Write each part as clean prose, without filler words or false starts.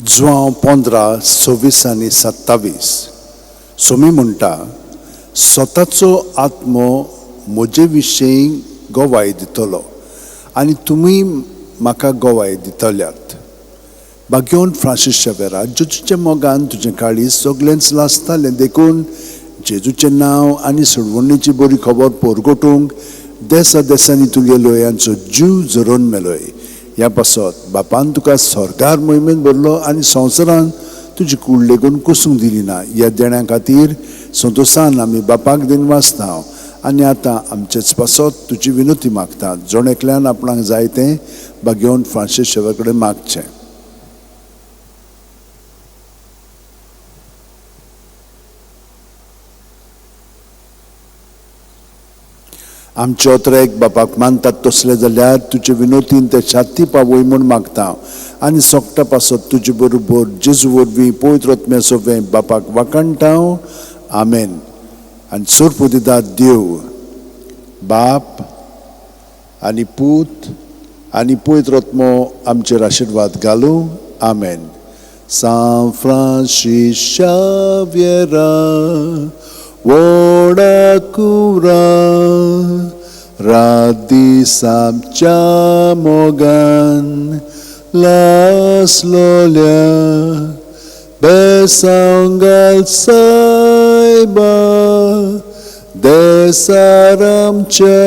जुआव 15, 26 आनी 27 सोमी म्हणटा स्वताचो आत्मो म्हजे विशयी गोवाय दितलो आनी तुमी म्हाका गोवाय दितल्यात. बागेवन फ्रांसीस शावेरा जेजूच्या मोगान तुजें काळीज सगळेंच लासतालें देखून जेजूचें नांव आनी सोडवणेची बरी खबर पोरगोटूंक देसा देसांनी तुगे लोयांचो जीव जरोवन मेलोय. ह्या पासत बापान तुका स्वर्गार मोहिमेन भरलो आनी संवसारान तुजी कूड लेगून कुसूंक दिली ना. ह्या देण्या खातीर संतोशान आमी बापाक देन वाचता आनी आतां आमचेच पासत तुजी विनोती मागतात. जोण एकल्यान आपणाक जाय तें बागेवन फ्रांसीस शावेरा कडेन मागचें. आमचे ओतरेक बापाक मानतात तसले जाल्यार तुजे विनोतीन ते छाती पावय म्हूण मागता आनी सोगटा पासत तुजे बरोबर जेजू वरवीं पवित्र आत्म्याचो बापाक वाकणटा. आमेन. आनी सोर्प दितात देव बाप आनी पूत आनी पवित्र आत्मो आमचेर आशिर्वाद घालूं. आमेन. San Francis Xaviera Woda cura radis amcia mogan las lolia besangal saiba desaramcia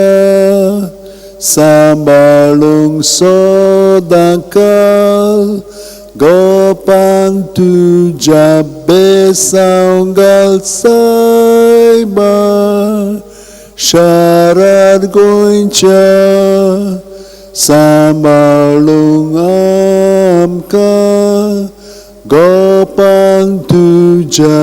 sambalung sodakal Gopan tuja besangal saiba syarat goinca sambalung amka Gopan tuja